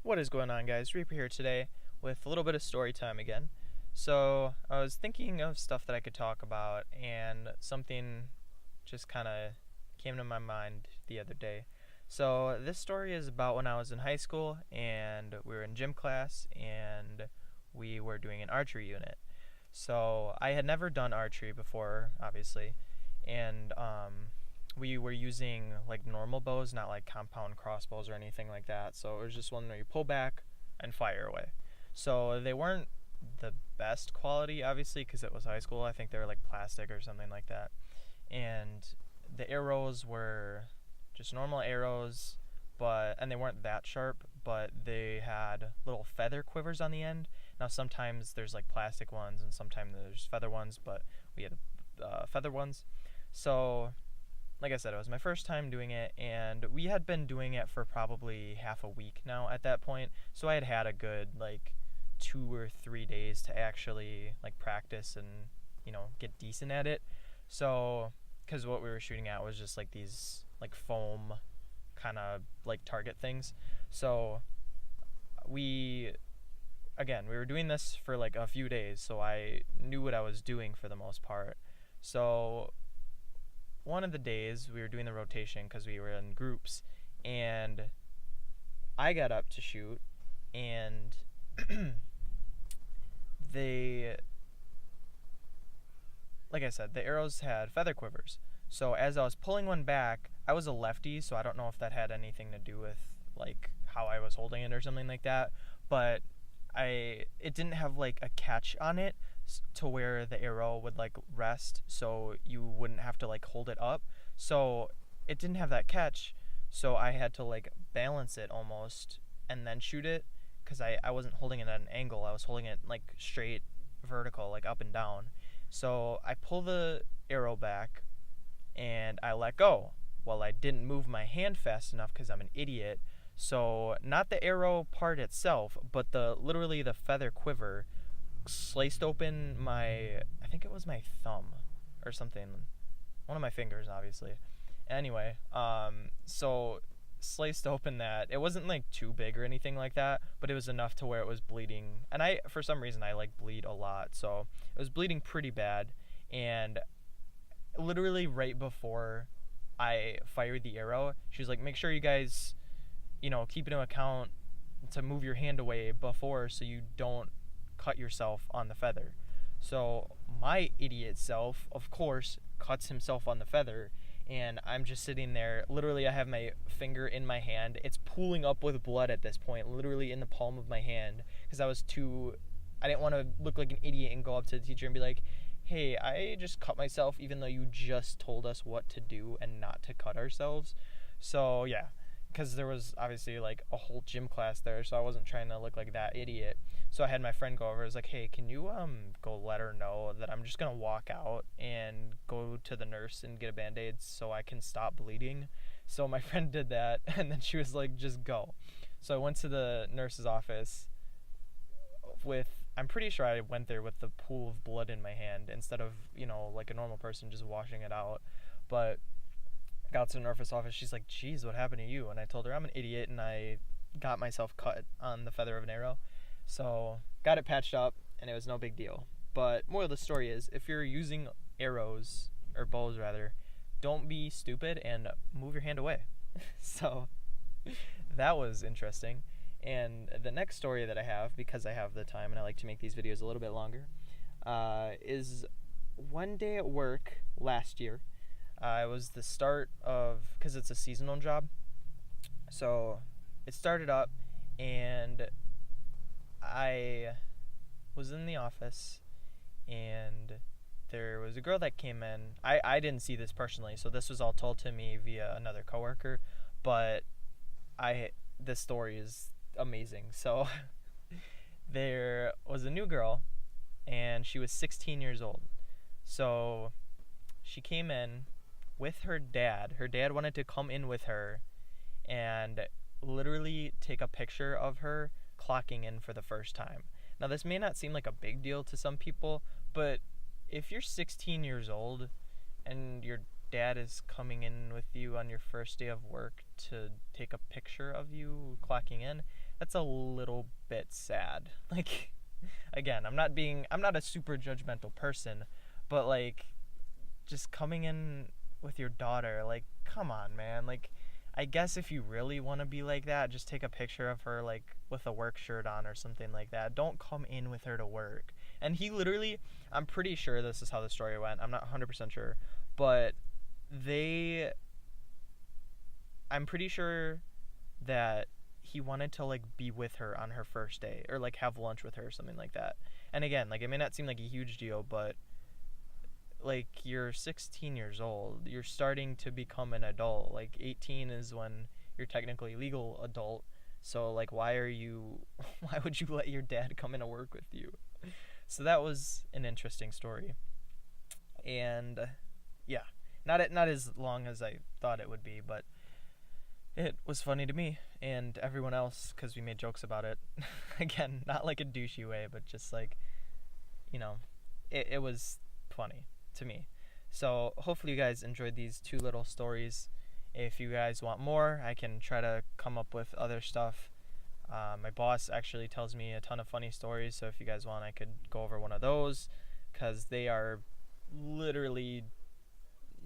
What is going on, guys? Reaper here today with a little bit of story time again. So, I was thinking of stuff that I could talk about, and something just kind of came to my mind the other day. So, this story is about when I was in high school, and we were in gym class, and we were doing an archery unit. So, I had never done archery before, obviously, and we were using like normal bows, not like compound crossbows or anything like that. So it was just one where you pull back and fire away. So they weren't the best quality, obviously, because it was high school. I think they were like plastic or something like that. And the arrows were just normal arrows, and they weren't that sharp, but they had little feather quivers on the end. Now sometimes there's like plastic ones, and sometimes there's feather ones, but we had feather ones. So like I said, it was my first time doing it, and we had been doing it for probably half a week now at that point. So I had had a good like 2 or 3 days to actually like practice and get decent at it. So because what we were shooting at was just like these like foam kind of like target things. So we we were doing this for like a few days, so I knew what I was doing for the most part. So one of the days we were doing the rotation because we were in groups, and I got up to shoot, and they, like I said, the arrows had feather quivers. So as I was pulling one back, I was a lefty, so I don't know if that had anything to do with like how I was holding it or something like that, but it didn't have like a catch on it to where the arrow would like rest, so you wouldn't have to like hold it up. So it didn't have that catch, so I had to like balance it almost and then shoot it, because I wasn't holding it at an angle. I was holding it like straight vertical, like up and down. So I pull the arrow back and I let go. Well, I didn't move my hand fast enough because I'm an idiot. So not the arrow part itself, but literally the feather quiver sliced open I think it was my thumb or something, one of my fingers, obviously. Anyway, so sliced open that. It wasn't like too big or anything like that, but it was enough to where it was bleeding. And for some reason, I like bleed a lot, so it was bleeding pretty bad. And literally right before I fired the arrow, she was like, "Make sure you guys, keep into account to move your hand away before, so you don't cut yourself on the feather." So my idiot self, of course, cuts himself on the feather, and I'm just sitting there. Literally, I have my finger in my hand. It's pooling up with blood at this point, literally in the palm of my hand, because I didn't want to look like an idiot and go up to the teacher and be like, "Hey, I just cut myself, even though you just told us what to do and not to cut ourselves." So yeah, because there was obviously like a whole gym class there, so I wasn't trying to look like that idiot. So I had my friend go over. I was like, "Hey, can you go let her know that I'm just gonna walk out and go to the nurse and get a band-aid so I can stop bleeding?" So my friend did that, and then she was like, "Just go." So I went to the nurse's office I'm pretty sure I went there with the pool of blood in my hand instead of, like a normal person just washing it out. But got to the nurse's office, she's like, "Geez, what happened to you?" And I told her I'm an idiot and I got myself cut on the feather of an arrow. So got it patched up, and it was no big deal. But moral of the story is, if you're using arrows, or bows rather, don't be stupid and move your hand away. So that was interesting. And the next story that I have, because I have the time and I like to make these videos a little bit longer, is one day at work last year. It was the start of, because it's a seasonal job, so it started up, and I was in the office, and there was a girl that came in. I didn't see this personally, so this was all told to me via another coworker, but this story is amazing. So there was a new girl, and she was 16 years old. So she came in with her dad. Her dad wanted to come in with her and literally take a picture of her clocking in for the first time. Now, this may not seem like a big deal to some people, but if you're 16 years old and your dad is coming in with you on your first day of work to take a picture of you clocking in, that's a little bit sad. Like, again, I'm not a super judgmental person, but like, just coming in with your daughter, like, come on, man. Like, I guess if you really want to be like that, just take a picture of her like with a work shirt on or something like that. Don't come in with her to work. And he literally, I'm pretty sure this is how the story went. I'm not 100% sure, but they I'm pretty sure that he wanted to like be with her on her first day or like have lunch with her or something like that. And again, like it may not seem like a huge deal, but like you're 16 years old, you're starting to become an adult. Like 18 is when you're technically legal adult. So like why would you let your dad come into work with you? So that was an interesting story. And yeah, not as long as I thought it would be, but it was funny to me and everyone else because we made jokes about it. Again, not like a douchey way, but just like, you know, it was funny to me. So hopefully you guys enjoyed these two little stories. If you guys want more, I can try to come up with other stuff. My boss actually tells me a ton of funny stories, so if you guys want, I could go over one of those because they are literally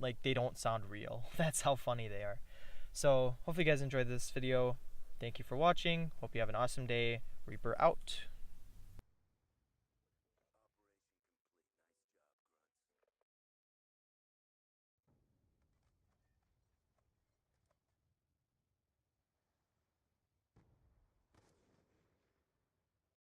like they don't sound real. That's how funny they are. So hopefully you guys enjoyed this video. Thank you for watching. Hope you have an awesome day. Reaper out.